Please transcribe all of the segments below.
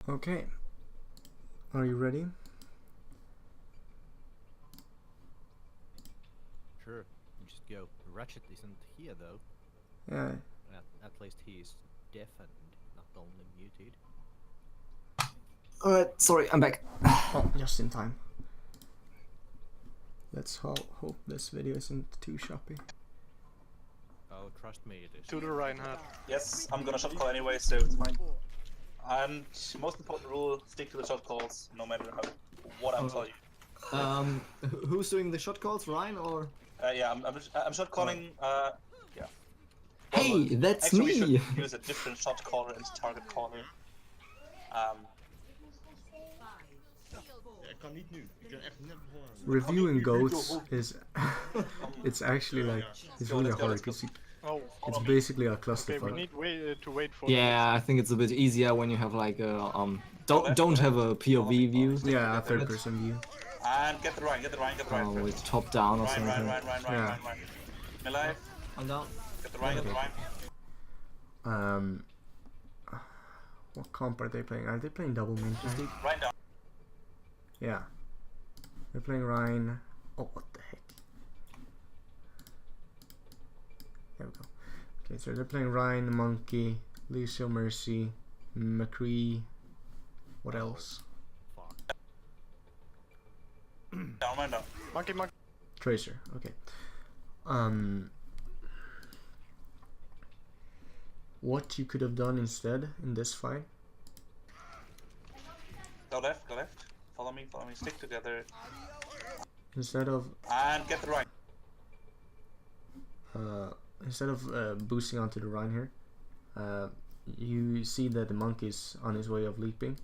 Okay, are you ready? Sure, you just go. Ratchet isn't here though. Yeah. At least he is deafened, not only muted. Alright, sorry, I'm back. Oh, just in time. Let's hope this video isn't too choppy. Oh, trust me, it is. To the Reinhardt. Yes, I'm gonna shot call anyway, so it's fine. And most important rule, stick to the shot calls, no matter what I'm telling you. Who's doing the shot calls, Ryan or? Yeah, I'm shot calling. Yeah. Hey, that's actually, me. we should use a different shot caller and target caller. Ik kan niet nu. Ik kan echt net begonnen. Reviewing goats is it's actually like it's really hard because Oh, it's basically a okay, we clusterfuck. need to wait for Yeah, I think it's a bit easier when you have like a don't have a POV view. Yeah, a third person view. And get the Ryan, get the Ryan, get the Ryan. With top down or Ryan, something. Ryan. Me live. I'm down. Get the Ryan, get the Ryan. What comp are they playing? Are they playing double main? Ryan down. Yeah. They're playing Ryan. Oh, what the heck? There we go. Okay, so they're playing Ryan, Monkey, Lucio, Mercy, McCree. What else? Fuck. Down, Ryan down. Monkey. Tracer. Okay. What you could have done instead in this fight? Go left, go left. Follow me, stick together. Instead of And get the Ryan. boosting onto the Rhine here, you see that the monkey's on his way of leaping.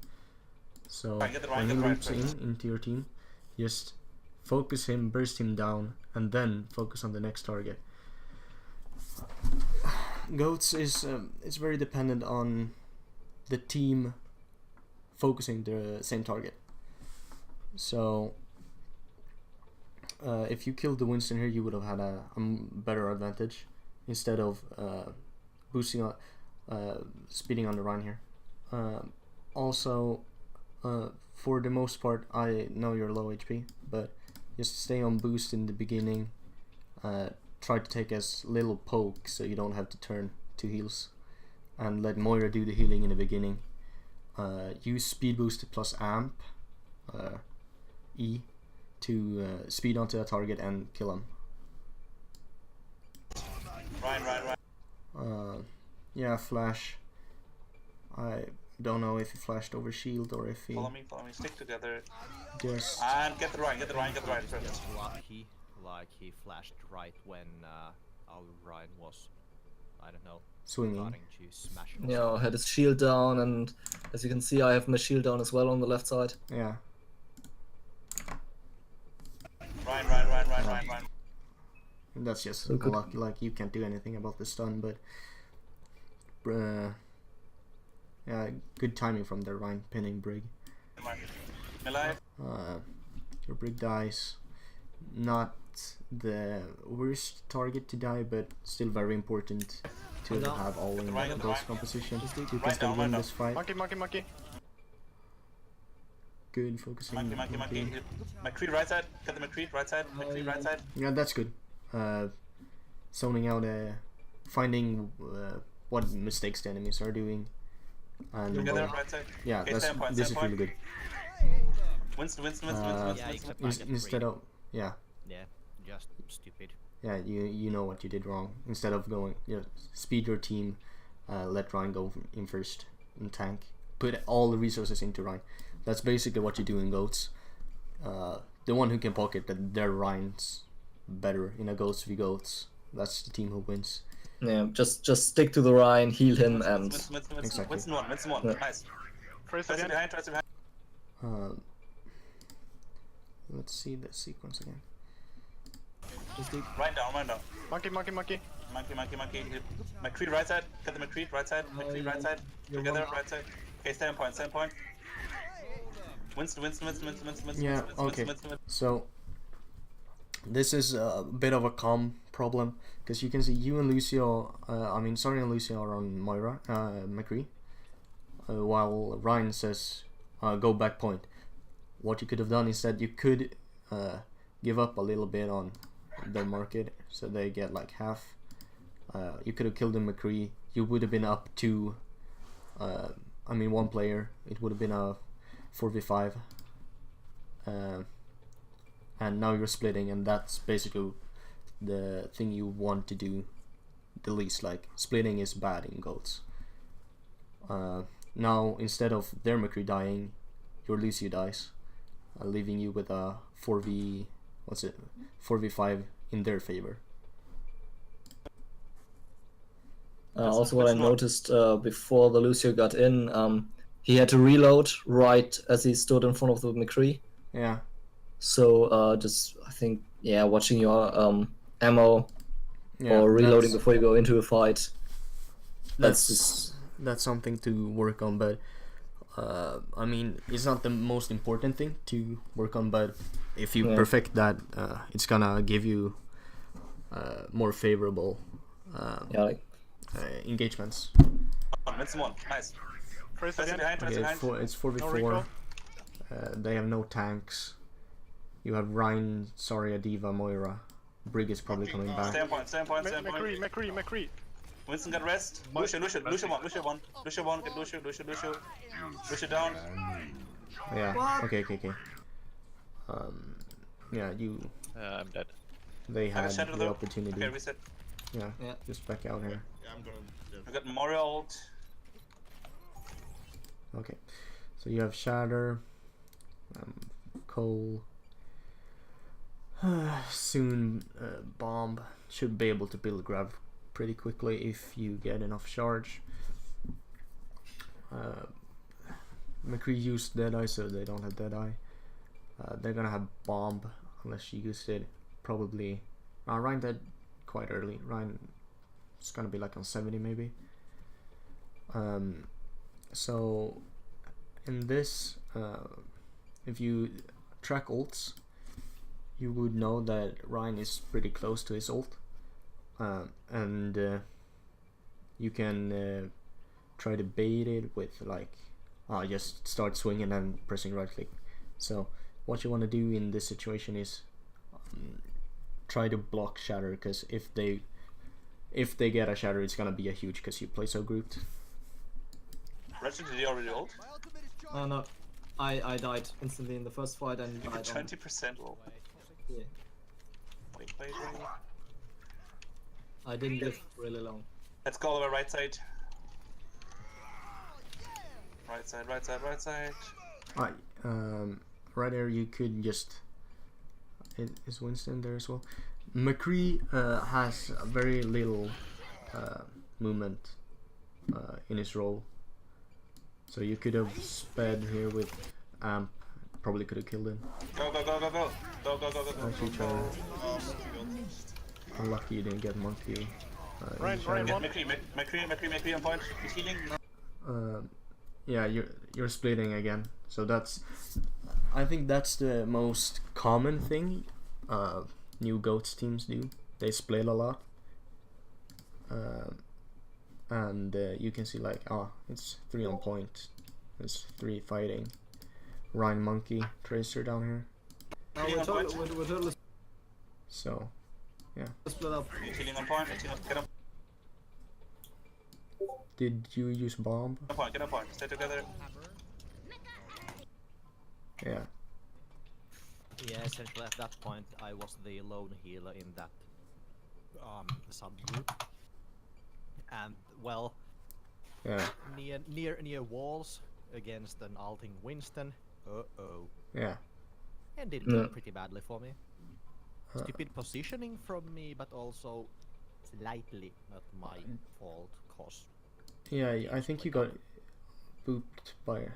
So Ryan, get the when Ryan, he get the Ryan leaps first. into your team, just focus him, burst him down, and then focus on the next target. Goats is it's very dependent on the team focusing the same target. So if you killed the Winston here, you would have had a better advantage instead of boosting on, speeding on the run here. Also, for the most part, I know you're low HP, but just stay on boost in the beginning. Try to take as little poke so you don't have to turn to heals, and let Moira do the healing in the beginning. Use speed boost plus amp E to speed onto a target and kill him. Ryan. Yeah, flash. I don't know if he flashed over shield or if he Follow me, stick together. just And get the Ryan first. Just lucky, like he flashed right when our Ryan was, I don't know, swinging. starting to smash. or Yeah, I had his shield down, and as you can see, I have my shield down as well on the left side. Yeah. Ryan. That's just So good. lucky. Like you can't do anything about the stun, but yeah, good timing from the Ryan pinning Brig. Me live. Your Brig dies. Not the worst target to die, but still very important to Hold on. have all in Right, those right. compositions to Right still down, win right this fight. Monkey. Good focusing. Monkey. McCree right side. Get the McCree right side. McCree right side. Yeah, that's good. Zoning out, finding what mistakes the enemies are doing, and Together right side. yeah, Okay, that's stand point, this is stand really point. good. Winston. Yeah, except I get Instead three. of yeah, just stupid. yeah, you know what you did wrong. Instead of going, speed your team, let Ryan go in first and tank. Put all the resources into Ryan. That's basically what you do in goats. The one who can pocket their Ryan's better in a goats v goats. That's the team who wins. Yeah, just stick to the Ryan, heal him, and Winston one. Yeah. Nice. Tracer Tracer behind. behind. Let's see the sequence again. Ryan down. Monkey. Monkey. McCree right side. Get the McCree right side. McCree right side. Together right side. Okay, stand point. Winston. Yeah, okay. So this is a bit of a calm problem because you can see you and Lucio, Sorry and Lucio are on Moira, McCree. while Ryan says go back point. What you could have done instead, you could give up a little bit on their market, so they get like half. You could have killed the McCree. You would have been up to, I mean, one player. It would have been a 4v5. And now you're splitting, and that's basically the thing you want to do the least. Like, splitting is bad in goats. Now, instead of their McCree dying, your Lucio dies, leaving you with a 4v5 in their favor. Also, what I noticed before the Lucio got in, he had to reload right as he stood in front of the McCree. Yeah. So just, I think, yeah, watching your ammo or reloading before you go into a fight. That's something to work on, but I mean, it's not the most important thing to work on, but if you perfect that, it's gonna give you more favorable engagements. It's one. Nice. Okay, it's 4v4. They have no tanks. You have Ryan, Saria, Diva, Moira. Brig is probably coming back. Stand point. McCree. Winston got rest. Lucio one. Get Lucio down. Yeah. Okay. Yeah, you. I'm dead. They had the opportunity. Okay, reset. Yeah. Just back out here. Yeah, I'm gonna. I got Moria ult. Okay. So you have Shatter, Cole. Soon, Bomb should be able to build grab pretty quickly if you get enough charge. McCree used Deadeye, so they don't have Deadeye. They're gonna have Bomb unless you used it. Probably. Ryan dead quite early. Ryan is gonna be like on 70 maybe. So in this, if you track ults, you would know that Ryan is pretty close to his ult, and you can try to bait it with like just start swinging and pressing right click. So what you want to do in this situation is try to block Shatter, because if they get a Shatter, it's gonna be a huge, because you play so grouped. Ratchet, did he already ult? No, I died instantly in the first fight and You died got 20% ult. Yeah. Wait. I didn't live really long. Let's go over right side. Right side. Alright, right there you could just... Is Winston there as well? McCree has very little movement in his role. So you could have sped here with Amp, probably could have killed him. Go. Actually, unlucky you didn't get Monkey. Ryan, McCree on point. He's healing. Yeah, you're splitting again. So that's, I think that's the most common thing new GOATS teams do. They split a lot. And you can see like, it's 3 on point. There's 3 fighting. Ryan, Monkey, Tracer down here. We're totally So, yeah. split up. Healing on point. Get up. Did you use Bomb? Get on point. Stay together. Yeah. Yeah, essentially at that point I was the lone healer in that subgroup. And well, Yeah. near walls against an ulting Winston. Yeah. Ended pretty badly for me. Stupid positioning from me, but also slightly not my fault, cause Yeah, I think you got booped by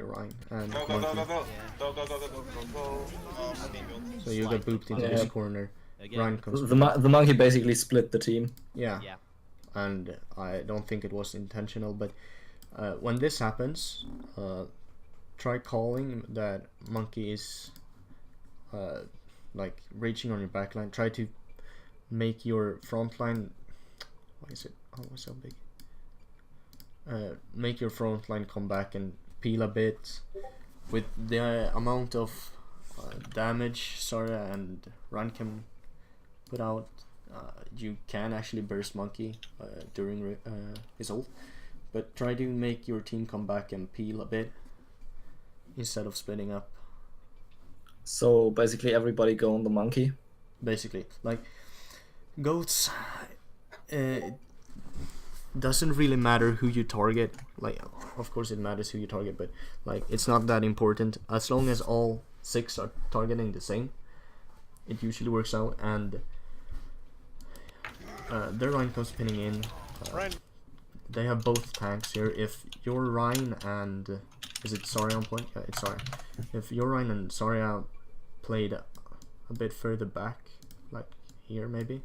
Ryan and Go. Monkey. Go. So you got booped into this corner. again, Ryan comes. The monkey basically split the team. Yeah. yeah. And I don't think it was intentional, but when this happens, try calling that Monkey is like reaching on your backline. Try to make your front line. Why is it always so big? make your front line come back and peel a bit. With the amount of damage Zarya and Ryan can put out, you can actually burst Monkey during his ult, but try to make your team come back and peel a bit instead of splitting up. So basically everybody go on the Monkey. Basically, like goats, it doesn't really matter who you target. Like, of course it matters who you target, but like it's not that important as long as all 6 are targeting the same. It usually works out, and their line comes pinning in. Ryan. They have both tanks here. If your Ryan and is it Zarya on point? Yeah, it's Zarya. If your Ryan and Zarya played a bit further back, like here maybe,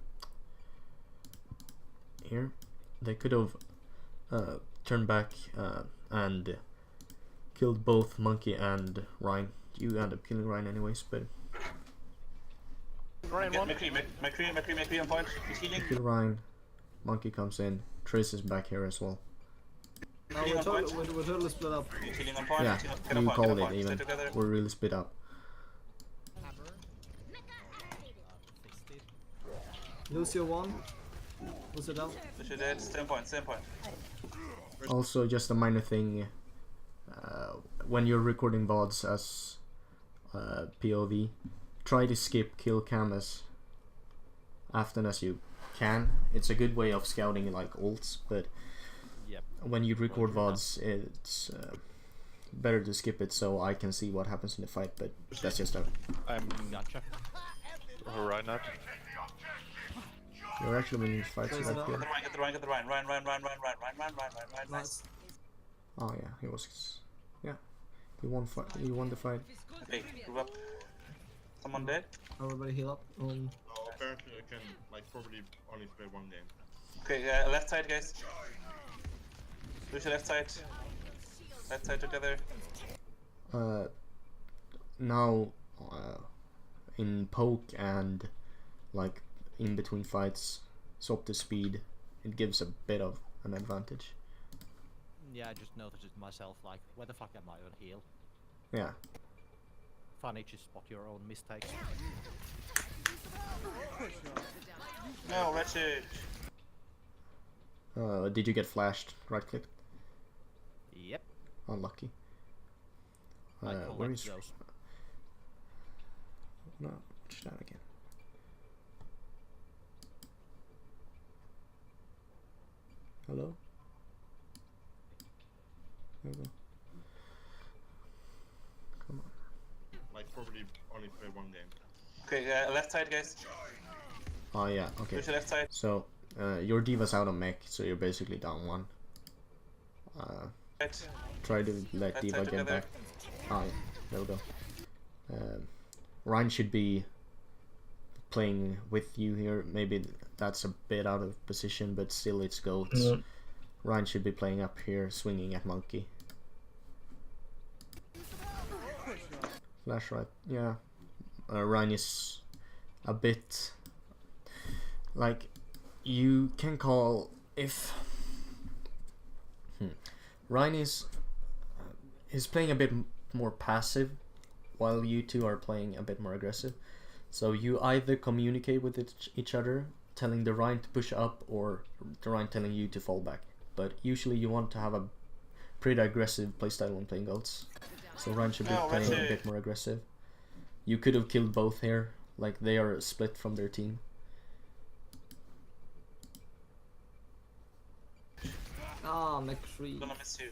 here, they could have turned back and killed both Monkey and Ryan. You end up killing Ryan anyways, but Ryan Get one. McCree on point. He's healing. kill Ryan. Monkey comes in. Trace is back here as well. No, we're totally split up. He's healing on point. Yeah, Get you on point. called Get on it point. Stay even. together. We're really split up. Lucio one. Lucio down. Lucio dead. Stay on point. Stay on point. Also, just a minor thing, when you're recording VODs as POV, try to skip kill cam as often as you can. It's a good way of scouting like ults, but Yep. when you record VODs, it's better to skip it so I can see what happens in the fight, but that's just a... I'm Gotcha. right now. You're actually winning fights, so Trace that's it good. Get the Ryan. Get the Ryan. Ryan. Nice. Nice. Oh yeah, he was... Yeah, he won the fight. Okay, move up. Someone dead? Everybody heal up. Apparently I can probably only play one game. Okay, left side, guys. Lucio left side. Left side together. Now in poke and like in between fights, swap the speed. It gives a bit of an advantage. Yeah, I just noticed it myself, like, where the fuck am I on heal? Yeah. Funny to spot your own mistakes. No, wretched. Did you get flashed? Right click. Yep. Unlucky. I Where collect is? those. No, watch that again. Hello. There we go. Come on. Probably only play one game. Okay, left side, guys. Oh yeah. Okay. Lucio left side. So your diva's out of mech, so you're basically down 1. Right. Try to let Left diva side get together. back. Oh yeah. There we go. Ryan should be playing with you here. Maybe that's a bit out of position, but still it's goats. Mm. Ryan should be playing up here, swinging at Monkey. Flash right, yeah. Ryan is a bit like you can call if Ryan is playing a bit more passive, while you two are playing a bit more aggressive. So you either communicate with each other, telling the Ryan to push up, or the Ryan telling you to fall back. But usually you want to have a pretty aggressive playstyle when playing goats. So Ryan should be No, playing a Ryan. bit more aggressive. You could have killed both here, like they are split from their team. Ah, McCree. Gonna miss you.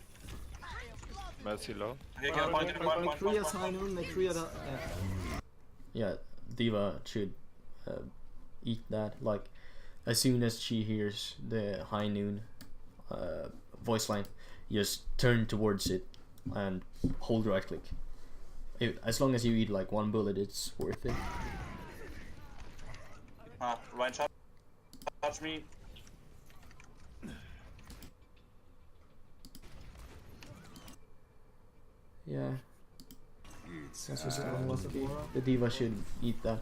Mercy low. Okay, get on point, get on point, McCree has high noon. McCree at Yeah, Diva should eat that. Like, as soon as she hears the high noon voice line, just turn towards it and hold right click. As long as you eat like 1 bullet, it's worth it. Ryan, charge me. Yeah. That's just was it Laura? the Diva should eat that.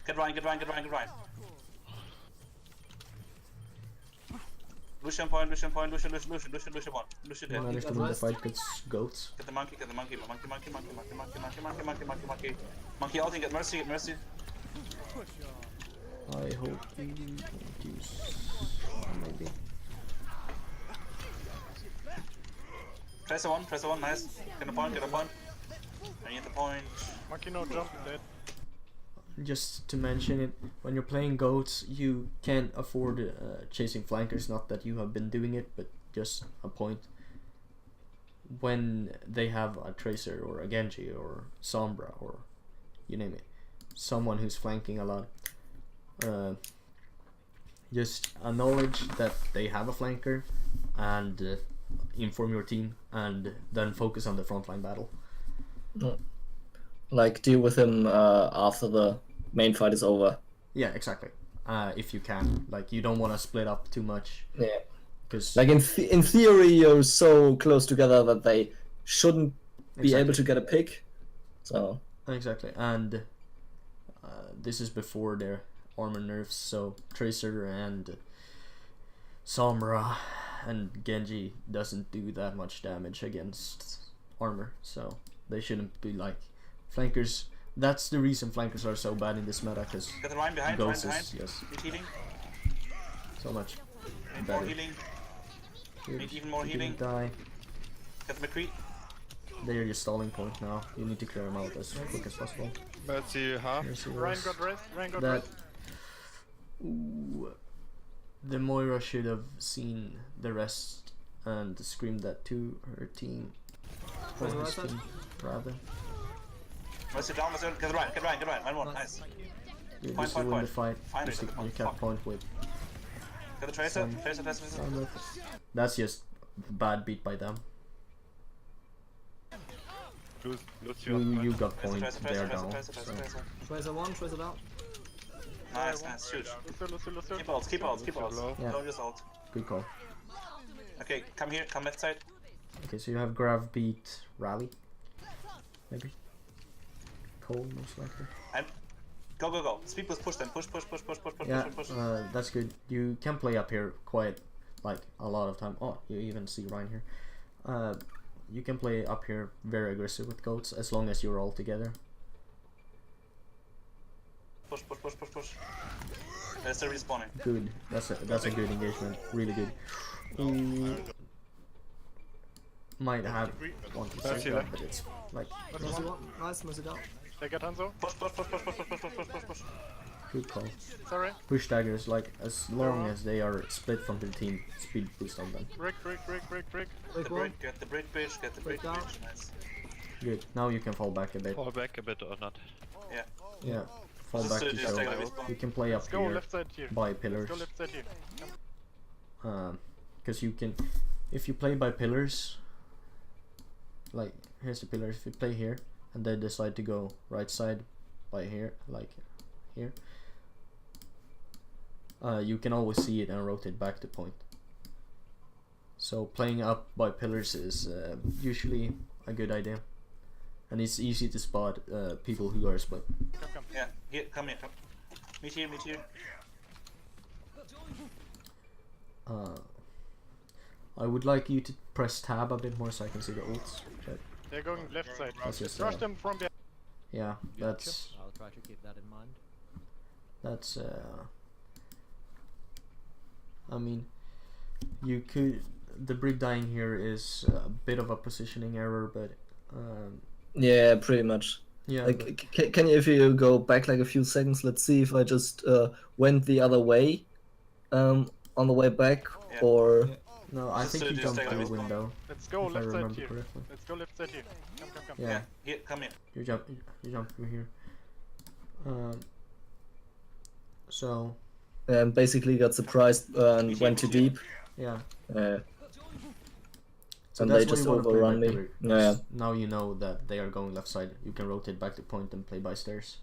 Get Ryan. Lucian point, Lucian point, Lucian one. Lucian dead. Managed to win the fight gets goats. Get the monkey. Monkey ulting, get Mercy. I hope you don't use maybe. Tracer one, nice. Get a point. I need the point. Monkey no jump, dead. Just to mention it, when you're playing goats, you can't afford chasing flankers. Not that you have been doing it, but just a point. When they have a Tracer or a Genji or Sombra or you name it, someone who's flanking a lot, just acknowledge that they have a flanker and inform your team, and then focus on the frontline battle. Like deal with him after the main fight is over. Yeah, exactly. If you can, like, you don't want to split up too much. Yeah. Because Like in theory, you're so close together that they shouldn't be able to get a pick. So exactly, and this is before their armor nerfs, so Tracer and Sombra and Genji doesn't do that much damage against armor, so they shouldn't be like flankers. That's the reason flankers are so bad in this meta, because Get the Ryan behind, Ghost Ryan is behind. yes Need healing. so much Need more better. healing. Good. Need even more You healing. didn't die. Get the McCree. They're your stalling point now. You need to clear them out as quick as possible. Mercy half. Mercy Ryan was- got rest. Ryan got that rest. Ooh, the Moira should have seen the rest and screamed that to her team. Or Where's the his right side? team, rather. Mercy down, Mercy. Get the Ryan. Ryan one, nice. You Point, just point, win the point. fight. Finally Just took the you point. kept Fuck. point with Get the Tracer. Some- Tracer. Sound of- That's just bad beat by them. Lucio. You got point, Tracer, they're Tracer, down. Tracer, So. Tracer one, Tracer down. Nice, huge. Lucio. Keep out. Low. Yeah. Don't just ult. Good call. Okay, come here, come left side. Okay, so you have Grav beat Rally. Maybe. Cole, most likely. And go. Speed push them. Push. Yeah, that's good. You can play up here quite, like, a lot of time. Oh, you even see Ryan here. You can play up here very aggressive with goats as long as you're all together. Push. They're respawning. Good. That's a good engagement. Really good. Ooh. Might have one to That's say it. that, but it's like Mercy one, nice, Mercy down. They get Hanzo. Push. good call. Sorry. Push daggers, like, as long as they are split from the team, speed boost on them. Brick. Break one. Get the break bridge. Break down. Nice. Good. Now you can fall back a bit. Fall back a bit or not. Yeah. Fall Just back to just show. take a respawn. You can play up Let's go here left side here. by Let's pillars. go left side here. Because you can, if you play by pillars, like, here's the pillars. If you play here and they decide to go right side by here, like here, you can always see it and rotate back to point. So playing up by pillars is usually a good idea, and it's easy to spot people who are split. Come. Yeah, here, come here. Meet here. I would like you to press tab a bit more so I can see the ults. But They're going left side. That's just, Rush them from behind. yeah, that's I'll try to keep that in mind. that's I mean, you could, the Brig dying here is a bit of a positioning error, but Yeah, pretty much. yeah, Like, can you, if you go back like a few seconds, let's see if I just went the other way on the way back, Yeah. or no, I Just think so you just jumped take a through the respawn. window, Let's go if I left side remember here. correctly. Let's go left side here. Come. Yeah, Here, come here. you jump through here. So basically got surprised and went too deep. yeah, Uh, so And that's they why just you wanna play overrun by me. pillar, Yeah. 'cause now you know that they are going left side. You can rotate back to point and play by stairs.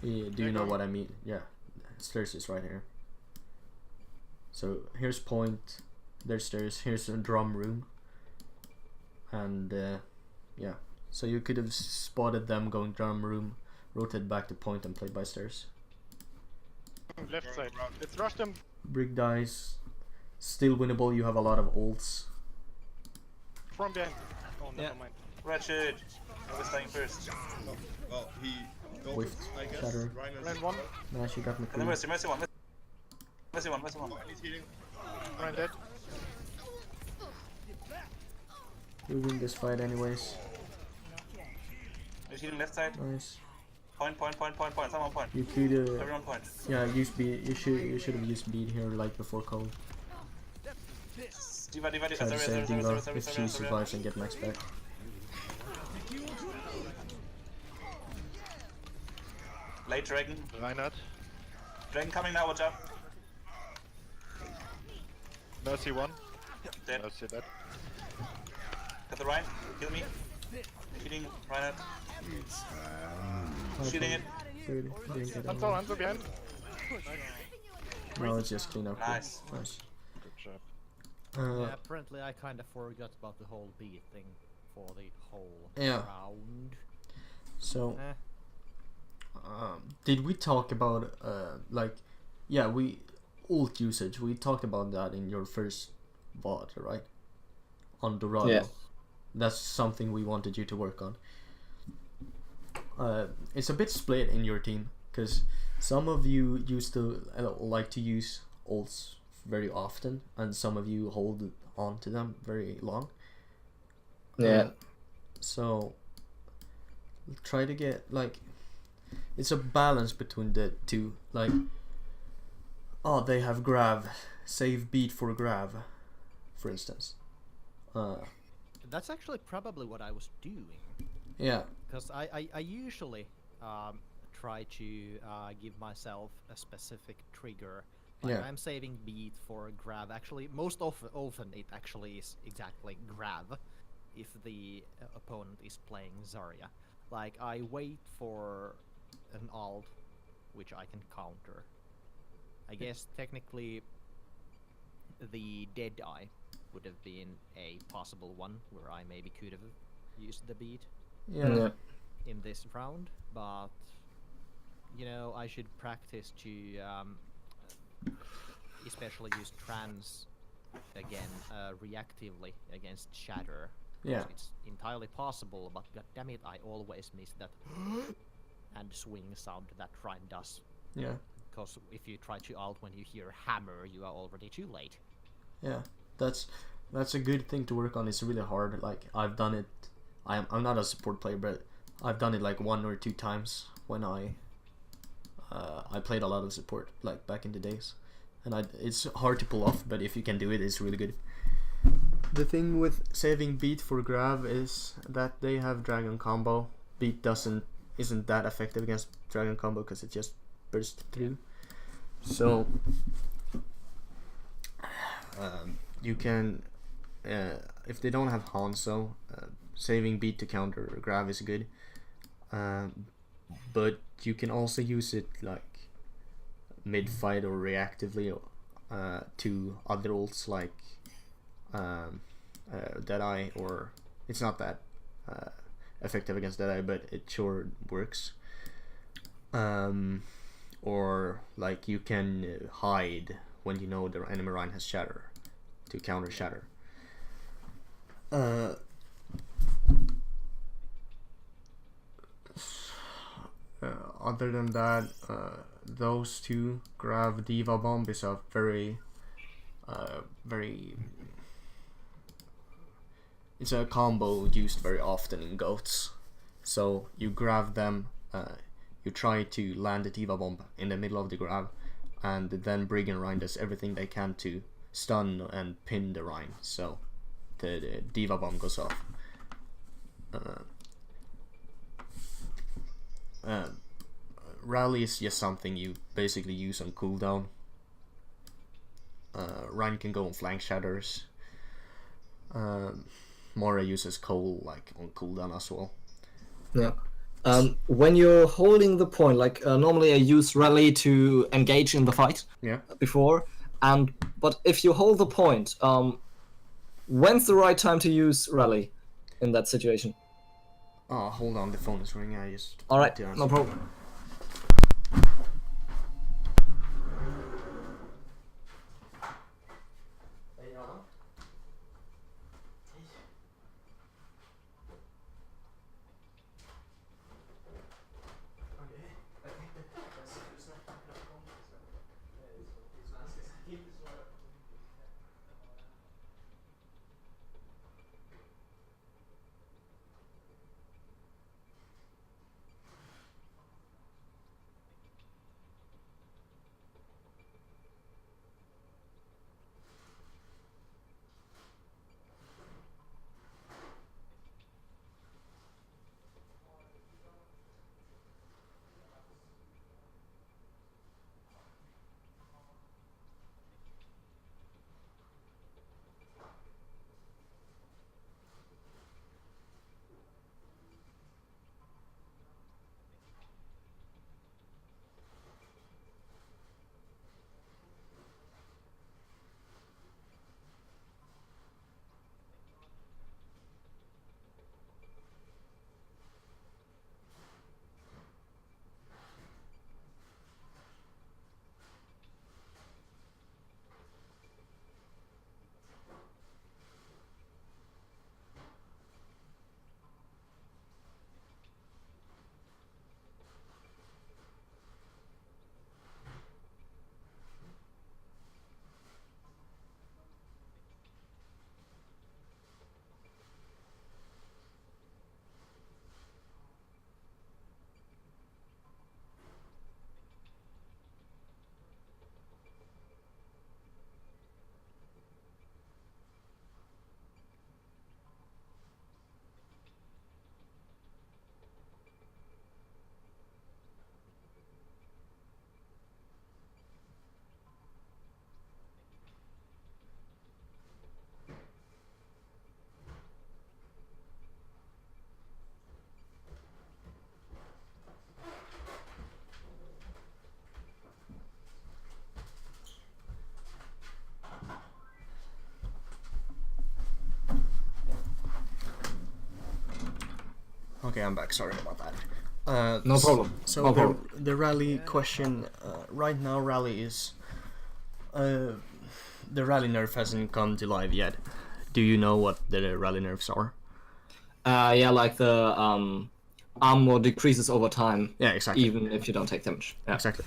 Yeah, do you know what I mean? Yeah, stairs is right here. So here's point, there's stairs, here's a drum room, and yeah, so you could have spotted them going drum room, rotate back to point and play by stairs. Left side. Let's rush them Brig dies. Still winnable. You have a lot of ults. From behind. Oh, never Yeah. mind. Richard, I was dying first. Oh, well, he got Whiffed. I guess. Shatter. Rhinos. Ryan 1. Nice, you got And then McCree. Mercy, Mercy 1. Mercy 1, Mercy 1. He's healing. Ryan dead. We win this fight anyways. He's healing left side. Nice. Point. Someone point. You could Everyone point. yeah, use beat. You should have used beat here like before Cole. Diva. Try to save Diva if she survives and get max back. Late Dragon. Reinhardt. Dragon coming now, watch out. Mercy 1. Dead. Mercy dead. Got the Ryan. Kill me. Shooting Reinhardt. Shooting it. Good. Didn't get Hanzo, anyone. Hanzo behind. No, it's just clean up. Nice. Nice. Good job. Yeah, apparently I kind of forgot about the whole beat thing for the whole Yeah. round. So, Eh. did we talk about like, yeah, we ult usage? We talked about that in your first VOD, right? On Dorado. Yeah. That's something we wanted you to work on. It's a bit split in your team because some of you used to like to use ults very often, and some of you hold on to them very long. Yeah. So try to get like, it's a balance between the two. Like, oh, they have grav, save beat for grav, for instance. That's actually probably what I was doing. Yeah. Because I usually try to give myself a specific trigger. Like Yeah. I'm saving beat for grab. Actually, most often it actually is exactly grab if the opponent is playing Zarya. Like I wait for an ult which I can counter. I guess technically the Deadeye would have been a possible one where I maybe could have used the beat Yeah. in this round, but you know, I should practice to especially use trans again reactively against Shatter. 'Cause Yeah. it's entirely possible, but goddammit, I always miss that and swing sound that Rhyme does. Yeah. Because if you try to ult when you hear hammer, you are already too late. Yeah. That's a good thing to work on. It's really hard. Like, I've done it. I'm not a support player, but I've done it like 1 or 2 times when I played a lot of support, like back in the days, and it's hard to pull off, but if you can do it, it's really good. The thing with saving beat for grav is that they have dragon combo. Beat isn't that effective against dragon combo because it just bursts through. So you can, if they don't have Hanzo, saving beat to counter grav is good. But you can also use it like mid-fight or reactively to other ults like Deadeye, or it's not that effective against Deadeye, but it sure works. Or like you can hide when you know the enemy Rhine has Shatter to counter Shatter. Other than that, those two, Grav Diva Bomb is a very it's a combo used very often in goats. So you grab them, you try to land the Diva Bomb in the middle of the grab, and then Brig and Rhine does everything they can to stun and pin the Rhine, so the Diva Bomb goes off. Rally is just something you basically use on cooldown. Rhine can go on flank shatters. Moira uses Cole like on cooldown as well. Yeah. When you're holding the point, like normally I use rally to engage in the fight. Yeah. Before, but if you hold the point, when's the right time to use rally in that situation? Oh, hold on, the phone is ringing. I just. All right, need to no answer. problem. Okay, I'm back. Sorry about that. No problem. So No problem. the rally question right now, rally is the rally nerf hasn't come to live yet. Do you know what the rally nerfs are? Yeah, like the armor decreases over time, Yeah, exactly. even if you don't take damage. Yeah. Exactly.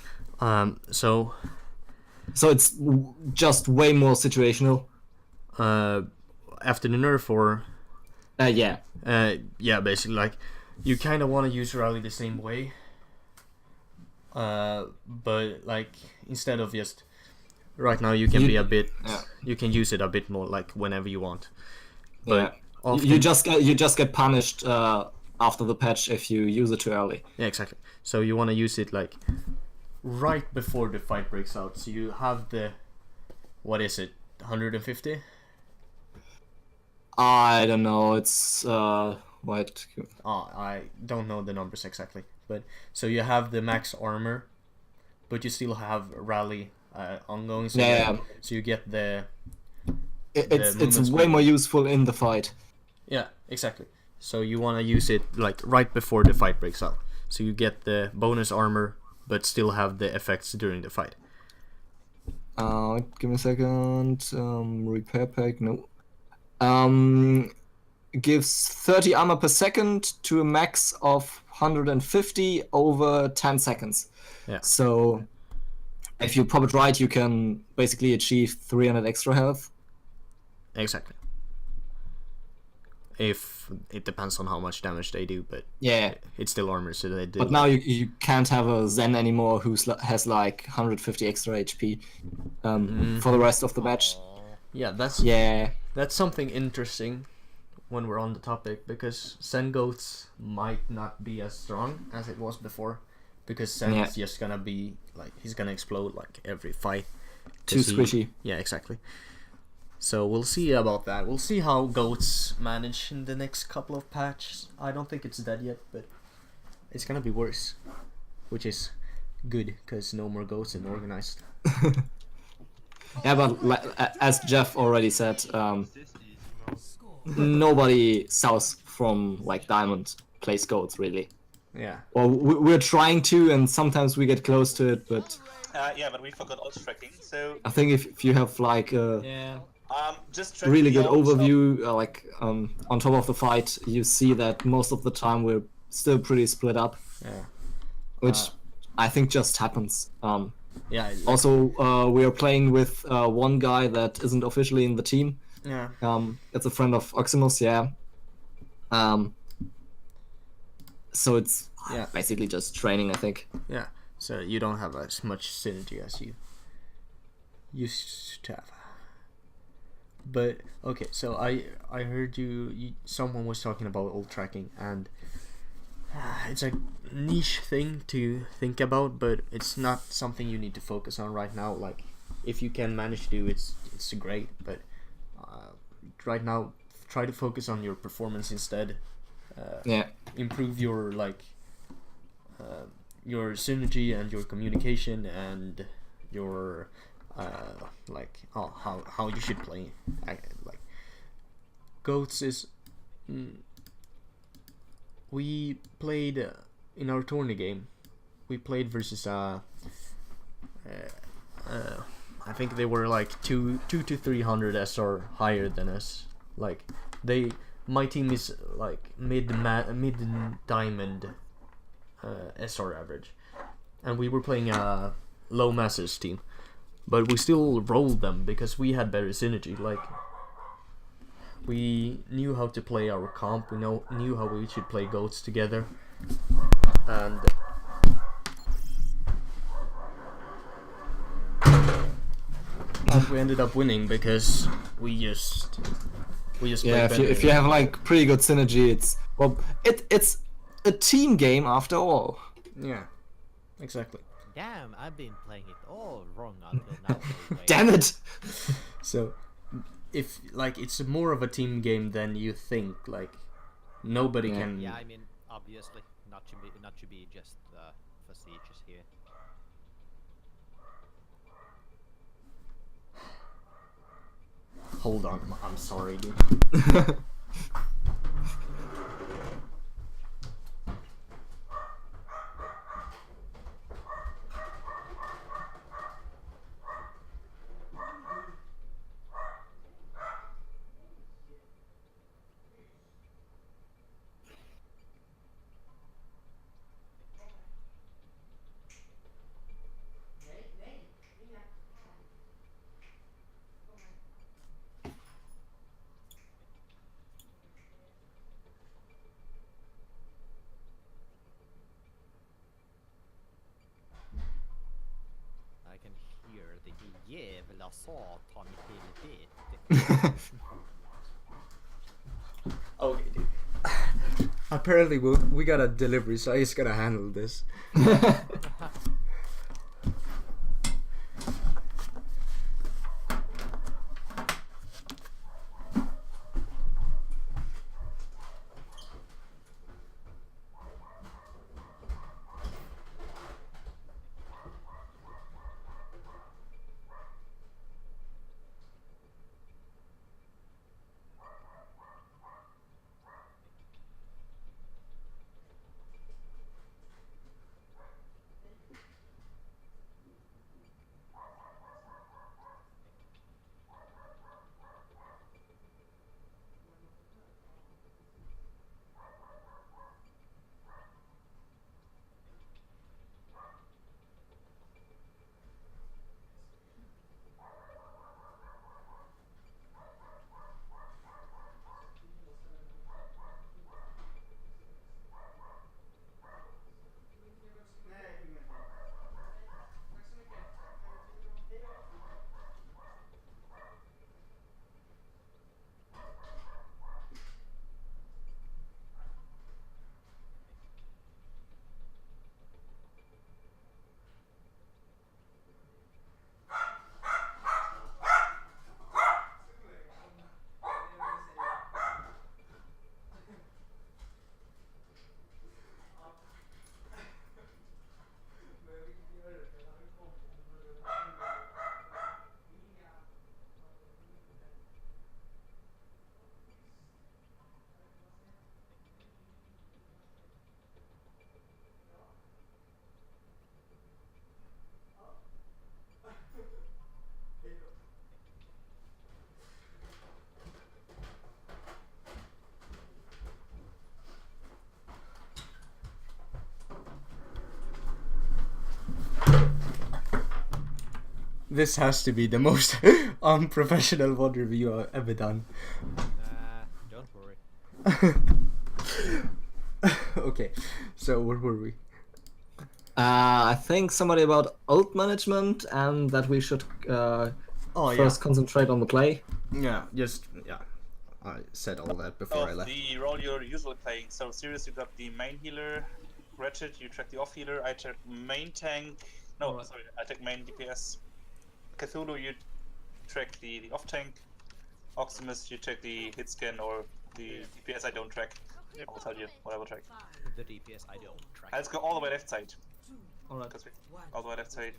So So it's just way more situational. after the nerf, or Yeah. yeah, basically, like, you kind of want to use rally the same way, but like instead of just right now, you can be a bit, you can use it a bit more like whenever you want. But Yeah. often, You just get punished after the patch if you use it too early. yeah, exactly. So you want to use it like right before the fight breaks out. So you have the, what is it, 150? I don't know. It's what? Oh, I don't know the numbers exactly, but so you have the max armor, but you still have rally ongoing. So Yeah. so you get the It's movement way speed. more useful in the fight. Yeah, exactly. So you want to use it like right before the fight breaks out. So you get the bonus armor, but still have the effects during the fight. Give me a second. Repair pack. No. Gives 30 armor per second to a max of 150 over 10 seconds. Yeah. So if you pop it right, you can basically achieve 300 extra health. Exactly. If it depends on how much damage they do, but Yeah. it's still armor, so they do. But now you can't have a Zen anymore who has like 150 extra HP for the rest of the match. yeah, Yeah. that's something interesting when we're on the topic, because Zen Goats might not be as strong as it was before, because Zen's just gonna be like, he's gonna explode like every fight. Too 'Cause squishy. Yeah, exactly. So we'll see about that. We'll see how Goats manage in the next couple of patches. I don't think it's dead yet, but it's gonna be worse, which is good because no more Goats in organized. Yeah, but as Jeff already said, nobody south from like Diamond plays goats really. Yeah. Well, we're trying to, and sometimes we get close to it, but Yeah, but we forgot ult tracking, so I think if you have like a Yeah. just track really the good ult. overview, like on top of the fight, you see that most of the time we're still pretty split up, Yeah. which I think just happens. Yeah. Also, we are playing with one guy that isn't officially in the team. Yeah. It's a friend of Oximus, yeah. So it's Yeah. basically just training, I think. Yeah. So you don't have as much synergy as you used to have. But okay, so I heard someone was talking about ult tracking, and it's a niche thing to think about, but it's not something you need to focus on right now. Like, if you can manage to do it's great, but right now try to focus on your performance instead. Yeah. Improve your your synergy and your communication and your how you should play. Like Goats is we played in our tourney game. We played versus I think they were like 200 to 300 SR higher than us. Like my team is like mid diamond SR average, and we were playing a low Masters team, but we still rolled them because we had better synergy. Like, we knew how to play our comp, we knew how we should play Goats together, and we ended up winning because we just Yeah, played if you better. have like pretty good synergy, it's a team game after all. Yeah, exactly. Damn, I've been playing it all wrong until now. anyway. Damn it! So, if like it's more of a team game than you think, like nobody Yeah. can. Yeah, I mean, obviously, not to be just facetious here. Hold on, I'm sorry, dude. Gör det jävla satan i helvete. Okay, dude. Apparently we got a delivery, so I just gotta handle this. This has to be the most unprofessional VOD review I've ever done. Don't worry. Okay, so where were we? I think somebody about ult management and that we should first concentrate on the play. Yeah, I said all that before I left. The role you're usually playing. So Sirius, you got the main healer. Ratchet, you track the off healer. I track main tank. No, Alright. sorry, I take main DPS. Cthulhu, you track the off tank. Optimus, you track the hit scan or the DPS I don't track. I will tell you what I will track. The DPS I don't track. Let's go all the way left side. Alright. All the way left side.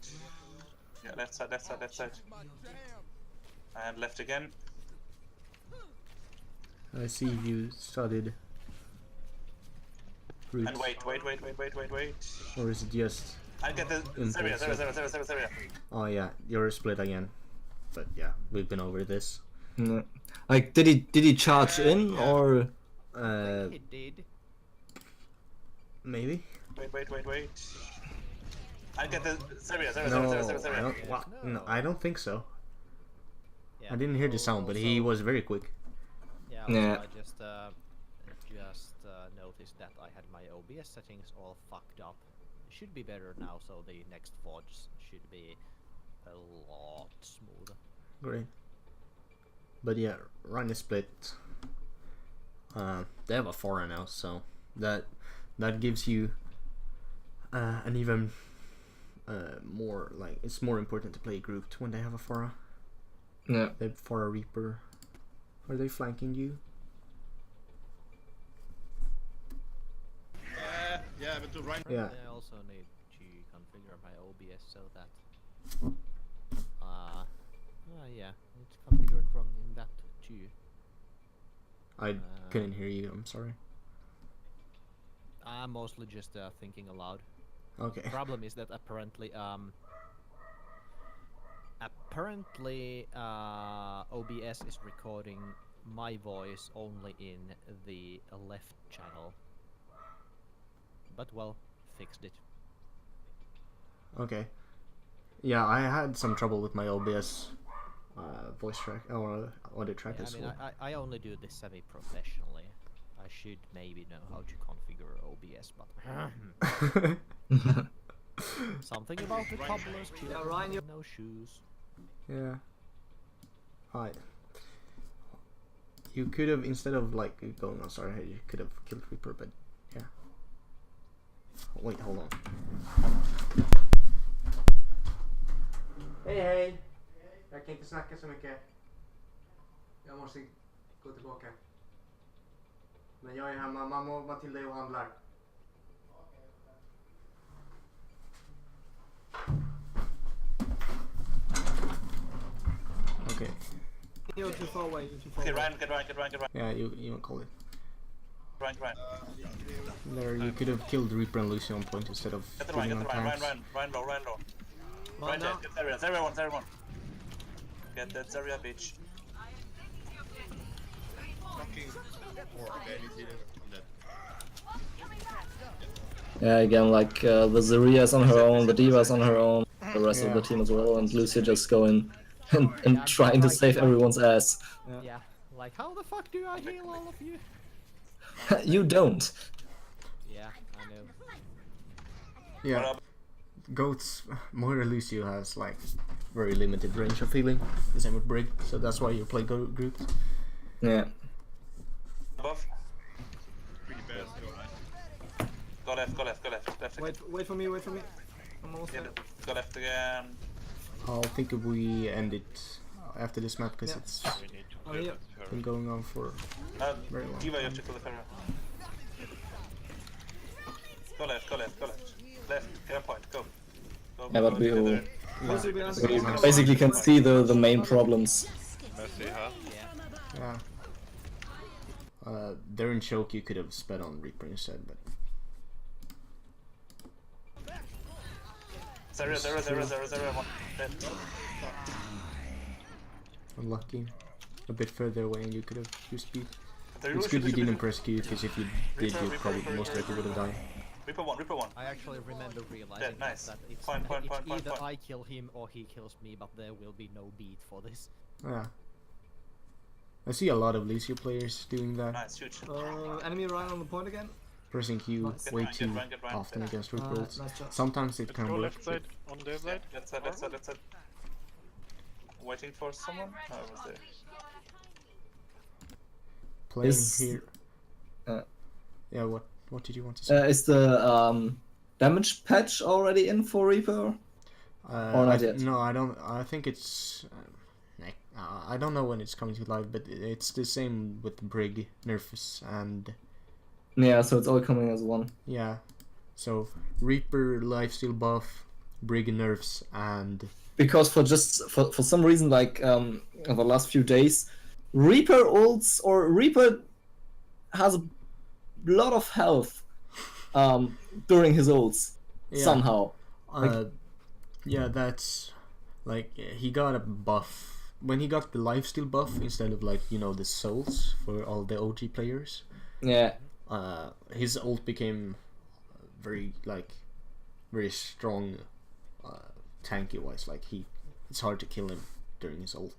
Yeah, left side, left side, left side. And left again. I see you started. Roots. And wait. Or is it just? I get the Seria. Oh yeah, you're split again. But yeah, we've been over this. Mm. Like, did he charge in or? He did. Maybe. Wait. I get the Seria. No, I don't think so. Yeah, I didn't hear the sound, but he also- was very quick. Yeah, Yeah. I just noticed that I had my OBS settings all fucked up. It should be better now, so the next VODs should be a lot smoother. Great. But yeah, Ryan is split. They have a Pharah now, so that gives you an even more, like, it's more important to play grouped when they have a Pharah. Yeah. They have Pharah Reaper. Are they flanking you? Yeah, but to Ryan. Yeah. I also need to configure my OBS so that yeah, it's configured from in that too. I couldn't hear you, I'm sorry. I'm mostly just thinking aloud. Okay. Problem is that apparently OBS is recording my voice only in the left channel. But well, fixed it. Okay. Yeah, I had some trouble with my OBS voice track or audio track Yeah, as I mean, well. I only do this semi-professionally. I should maybe know how to configure OBS, but Something about the cobbler's Yeah, Ryan, you- no shoes. Yeah. Alright. You could have, instead of like going on Star Head, you could have killed Reaper, but yeah. Wait, hold on. Hej hej! Jag kan inte snacka så mycket. Jag måste gå tillbaka. Men jag är hemma, mamma och Matilda är och handlar. Okay. You're too far away. You're too far Okay, away. Ryan, get Ryan. Yeah, you call it. Ryan. There, you could have killed Reaper and Lucy on point instead of Get the killing Ryan, on Ryan tanks. low. Ryan Right there, now. get Zarya one. Get that Zarya bitch. Fucking. Or okay, he's healing. I'm dead. Yeah, again, like the Zarya's on her own, the Diva's on her own, the rest of the team as well, and Lucia just going and trying to save everyone's ass. Yeah, like how the fuck do I heal all of you? You don't. Yeah, I know. Yeah. What up? Goats, Moira Lucio has like very limited range of healing, the same with Brig, so that's why you play groups. Yeah. Above. Pretty bad. Go left again. Wait for me. I'm almost Yeah, there. go left again. I'll think if we end it after this map because Yeah. it's We need to Oh, live yeah. with her. been going on for very long. Diva, you have to kill the Pharaoh. Go left. Left, get a point, go. Yeah, but we all- together. Lucy behind We the basically can see the main problems. Mercy, huh? Yeah. Yeah. They're in choke, you could have sped on Reaper instead, but Zarya, one. Dead. unlucky. A bit further away and you could have used speed. Zarya, It's good you Lucy. didn't press Q because if you did, you probably most likely would have died. Reaper one. I actually remember realizing Dead, nice. that it's, Point, it's point. either I kill him or he kills me, but there will be no beat for this. Yeah. I see a lot of Lucio players doing that, Nice, huge. enemy Ryan on the point again. pressing Q Nice. way Get too Ryan, get Ryan. often against Reaper ults. Nice job. Sometimes it Let's can go work. left side, on their side. Left side. Waiting for someone? Oh, I was there. Playing Is- here. uh, Yeah, what did you want to say? Is the damage patch already in for Reaper? or not yet? No, I don't. I think it's. I don't know when it's coming to live, but it's the same with Brig, Nerfs, and Yeah, so it's all coming as one. yeah. So Reaper lifesteal buff, Brig nerfs, and Because for some reason, like in the last few days, Reaper ults or Reaper has a lot of health during his ults yeah, somehow. yeah, that's like he got a buff when he got the lifesteal buff instead of like the souls for all the OG players. Yeah, His ult became very strong, tanky wise. Like it's hard to kill him during his ult,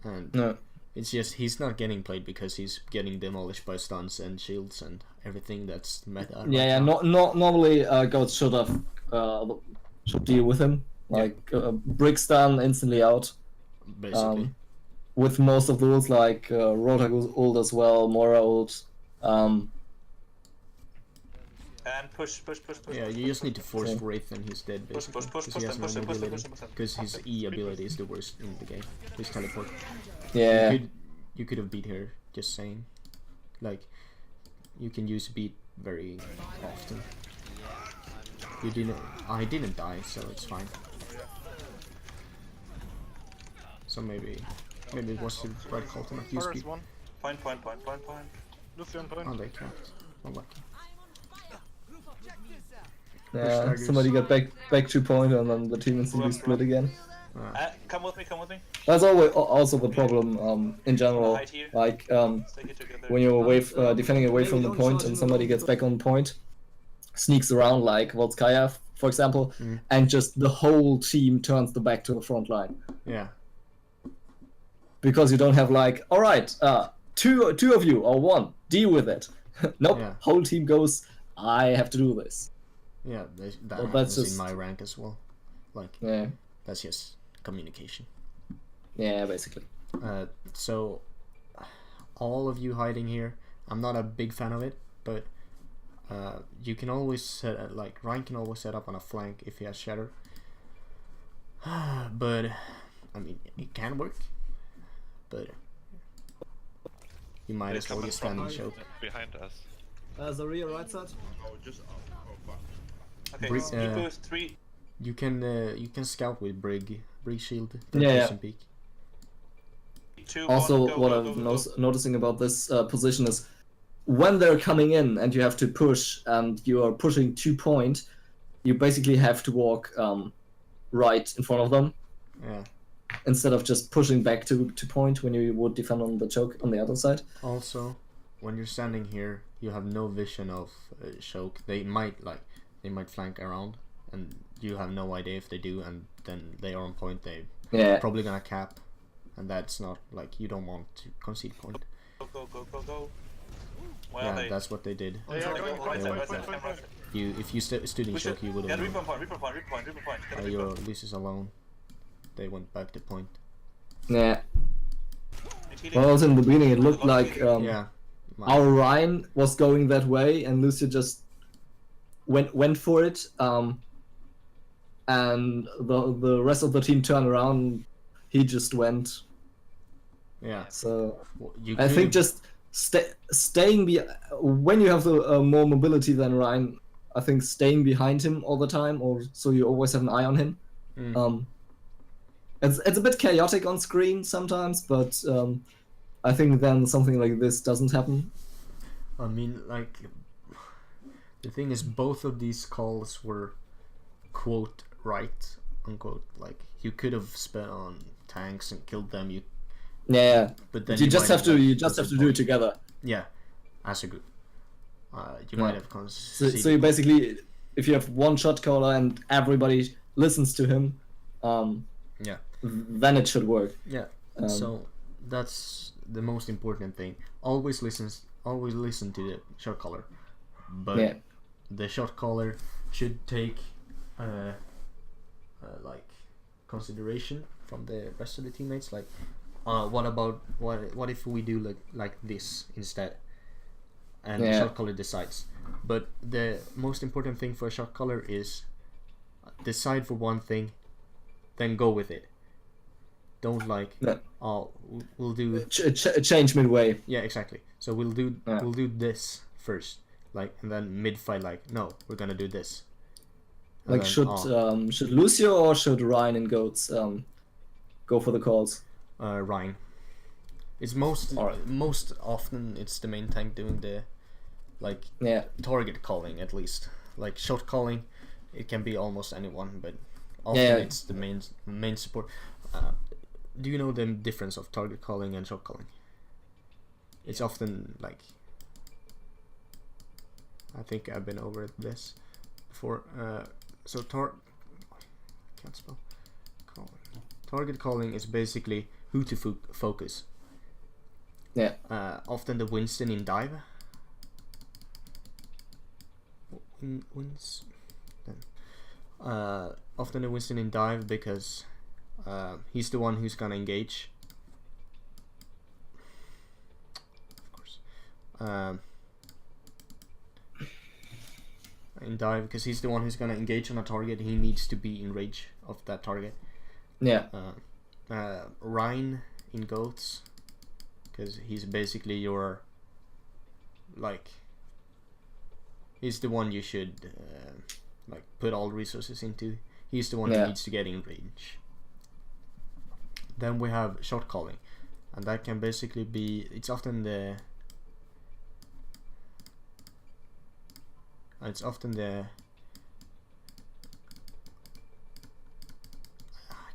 and no, it's just he's not getting played because he's getting demolished by stuns and shields and everything that's meta. right yeah. now. Not normally goats should have should deal with him. Like Brick stun instantly out. Basically. With most of the ults, like Rotaku's ult as well, Mora ult. And push. Yeah, you just need to force Okay. Wraith and he's dead Push, basically. push, 'cause push he has them, no push them, mobility. push them, push them. Because his E ability is the worst in the game. His teleport. Yeah, You could have beat her, just saying. Like, you can use beat very often. You didn't. I didn't die, so it's fine. So maybe it was the right call to not use Forest beat. one. Point. Lucian point. Oh, they can't. Unlucky. yeah. daggers. Somebody got back to point, and then the team instantly split again. Come with me. That's always also the problem in general. Hide here. Like Stay here together. when you're defending away from the point and somebody gets back on point, sneaks around like Volskaya, for example, and just the whole team turns the back to the front line Yeah. because you don't have like, all right, two of you or one, deal with it. Nope, Yeah. whole team goes. I have to do this. Yeah, that Well, happens that's in just- my rank as well. Like, Yeah, that's just communication. yeah, basically. So, all of you hiding here, I'm not a big fan of it, but you can always set like Ryan can always set up on a flank if he has shatter. But I mean, it can work, but you might They're as well coming just stand and from- choke. behind us. Zarya right side. Oh, just oh fuck. Okay, Bri- Speaker 3. You can scout with Brig shield. Yeah, yeah. Peak. 2, Also, 1, go, what go, I'm go, go, go. noticing about this position is when they're coming in and you have to push and you are pushing 2-point, you basically have to walk right in front of them Yeah. instead of just pushing back to point when you would defend on the choke on the other side. Also, when you're standing here, you have no vision of choke. They might flank around, and you have no idea if they do, and then they are on point. They Yeah, probably gonna cap, and that's not like you don't want to concede point. Go, go, go, go, go. Where Yeah, are they? that's what they did. They Right are going side, right Yeah. side, right side. If you stood in We choke, should. you would Yeah, have. Reaper point, Reaper point, Reaper point, Reaper point. Get a Your Reaper. Lucius alone. They went back to point. yeah. Need healing? Well, in the beginning, it looked like Yeah. our Ryan was going that way, and Lucio just went for it. And the rest of the team turned around. He just went. Yeah. So Well, you I think could've- just staying when you have the more mobility than Ryan, I think staying behind him all the time, or so you always have an eye on him. Mm. It's a bit chaotic on screen sometimes, but I think then something like this doesn't happen. I mean, like, the thing is, both of these calls were quote right unquote. Like, you could have spent on tanks and killed them. Yeah, But then you just might have to like, you just have to do it together. Yeah, as a group. You Yeah. might have So conceded. you basically, if you have one shot caller and everybody listens to him, Yeah. then it should work. Yeah. Um, So that's the most important thing. Always listen to the shot caller, but Yeah. the shot caller should take like consideration from the rest of the teammates. Like, what if we do like this instead, and the Yeah. shot caller decides. But the most important thing for a shot caller is decide for one thing, then go with it. Don't like, Yeah. oh, we'll do. Change midway. Yeah, exactly. So we'll do Yeah. this first, like, and then mid fight, like, no, we're gonna do this. And Like then, should Lucio or should Ryan and Goats go for the calls? Ryan. It's most Alright. most often it's the main tank doing the like Yeah, target calling, at least. Like shot calling, it can be almost anyone, but often Yeah. it's the main support. Do you know the difference of target calling and shot calling? It's often like, I think I've been over this before. So can't spell calling. Target calling is basically who to focus. yeah, Often the Winston in dive. Often the Winston in dive because he's the one who's gonna engage. Of course. In dive because he's the one who's gonna engage on a target. He needs to be in range of that target. yeah, Ryan in goats because he's basically your like he's the one you should like put all resources into. He's the one Yeah. who needs to get in range. Then we have shot calling, and that can basically be, it's often the I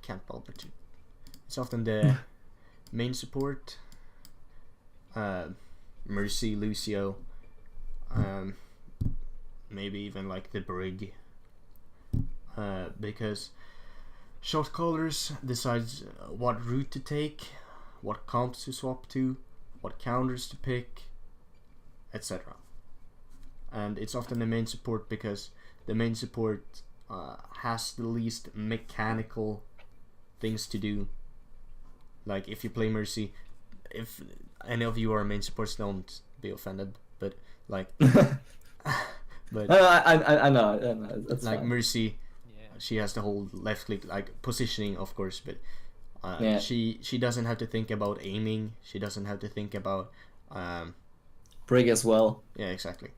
can't bother to. It's often the main support, Mercy, Lucio, maybe even like the Brig, because shot callers decides what route to take, what comps to swap to, what counters to pick, etc. and it's often the main support because the main support has the least mechanical things to do. Like if you play Mercy, if any of you are main supports, don't be offended, but like, but I know, that's like fine. Mercy, Yeah. she has the whole left click, like positioning, of course, but Yeah. she doesn't have to think about aiming. She doesn't have to think about Brig as well. yeah, exactly.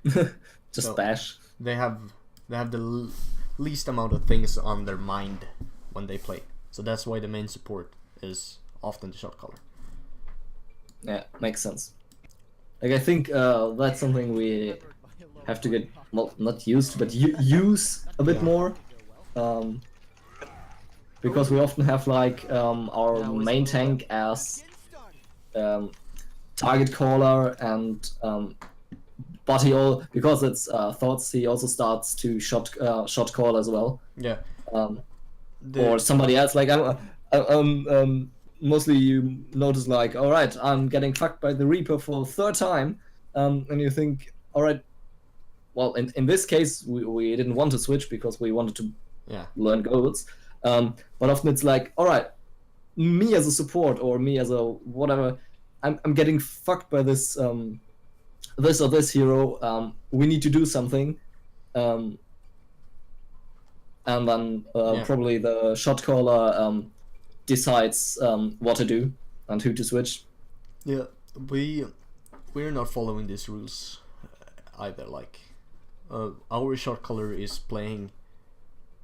Just So- bash. They have the least amount of things on their mind when they play. So that's why the main support is often the shot caller. Yeah, makes sense. Like I think that's something we have to get, well, not used to, but use a bit Yeah. more. Because we often have like our main tank as target caller, and but he all, because it's thoughts, he also starts to shot call as well. Yeah. Or somebody else. Like mostly you notice like, all right, I'm getting fucked by the Reaper for the third time, and you think, all right, well, in this case we didn't want to switch because we wanted to yeah. learn goals, but often it's like, all right, me as a support or me as a whatever, I'm getting fucked by this this or this hero. We need to do something. And then Yeah. probably the shot caller decides what to do and who to switch. Yeah, we're not following these rules either. Like, our shot caller is playing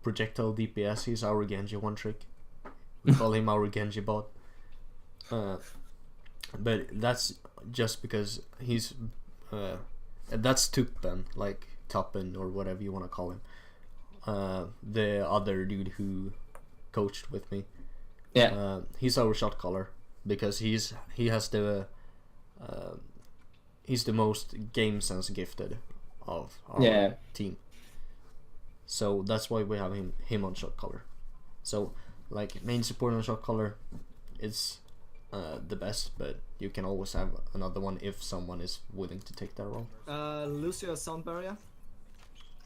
projectile DPS. He's our Genji one trick. We call him our Genji bot. But that's just because he's that's Tuppen, like Tuppen or whatever you want to call him. The other dude who coached with me. Yeah. He's our shot caller because he has the he's the most game sense gifted of our Yeah. team. So that's why we have him on shot caller. So like main support on shot caller is the best, but you can always have another one if someone is willing to take that role. Lucio, sound barrier.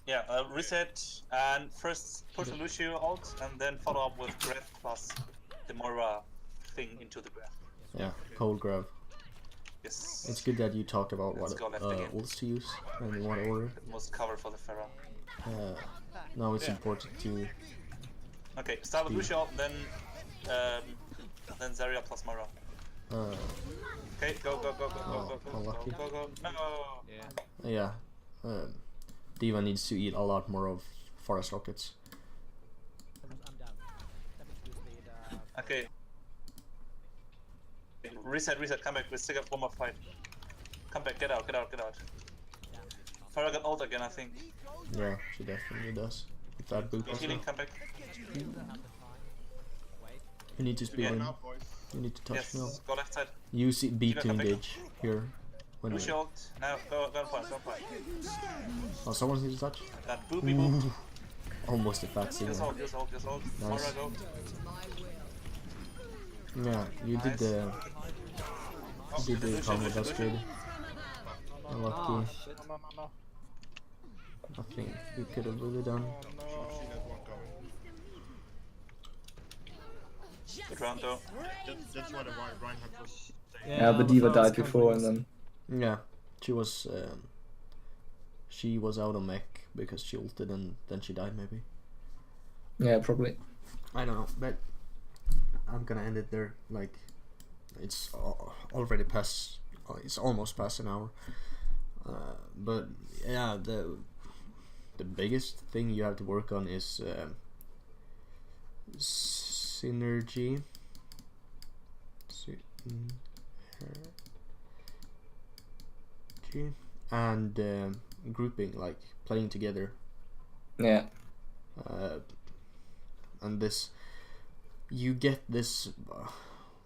Yeah, reset and first push a Lucio out and then follow up with Grab plus the Moira thing into the Grab. Yeah, cold grab. Yes. It's good that you talked about Let's what go left again. ults to use and in what order. Most cover for the Pharah. Now it's important to Okay, start with Lucio, then Zarya plus Moira. Okay, go. unlucky. Go. No! Yeah. Yeah, Diva needs to eat a lot more of forest rockets. I'm down. Okay. Reset, come back, we still got one more fight. Come back, get out. Pharah got ult again, I think. Yeah, she definitely does. With that boop You're as healing, well. come back. You need to speed in. Now, boys. You need to touch Yes, now. go left side. Use B Diva, to come back. engage here. When Lucio ult. Now, go on point. oh, someone needs to touch. That boopy boop. Almost a fat Use signal. ult. Moira, go. Yeah, you did the combo. That's good. Unlucky. Ah, shit. No. Nothing you could have really done. She has one coming. Good round though. That's why the Reinhardt was saying. Yeah, the Diva Pharah's died before, and coming. then Yeah, she was out of mech because she ulted and then she died maybe. yeah, probably. I don't know, but I'm gonna end it there. Like, it's already past. It's almost past an hour. But yeah, the biggest thing you have to work on is synergy. And grouping, like playing together. Yeah. And this, you get this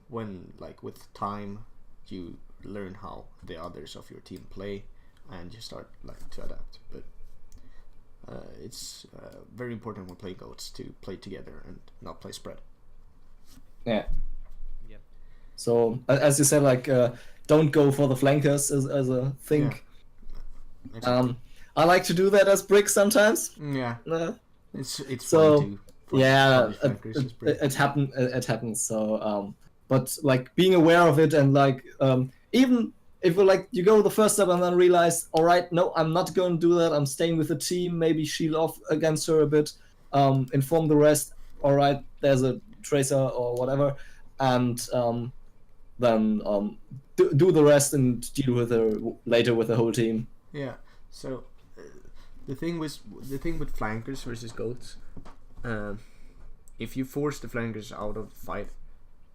when, like, with time you learn how the others of your team play and you start like to adapt. But it's very important when playing goats to play together and not play spread. Yeah. Yep. So as you said, like don't go for the flankers as a thing. Exactly. I like to do that as Brick sometimes. Yeah, Uh, it's So, fun too. yeah, It it happens. So, but like being aware of it and like even if you go the first step and then realize, all right, no, I'm not going to do that. I'm staying with the team. Maybe shield off against her a bit. Inform the rest. All right, there's a tracer or whatever, and then do the rest and deal with her later with the whole team. Yeah. So the thing with flankers versus goats, if you force the flankers out of the fight,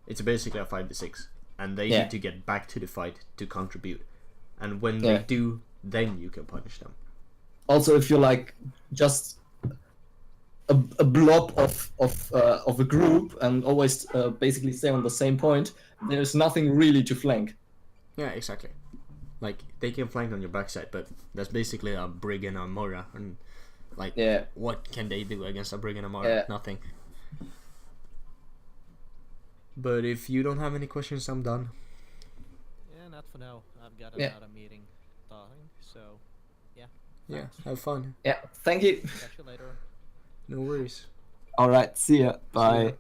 it's basically a 5v6, and they Yeah. need to get back to the fight to contribute. And when Yeah. they do, then you can punish them. Also, if you're like just a blob of a group and always basically stay on the same point, there's nothing really to flank. Yeah, exactly. Like they can flank on your backside, but that's basically a Brig and a Moira, and like Yeah. what can they do against a Brig and a Moira? Yeah. Nothing. But if you don't have any questions, I'm done. Yeah, not for now. I've got Yeah. another meeting starting, so Yeah, thanks. have fun. Yeah. Thank you. Catch you later. No worries. All right. See ya. See Bye. ya.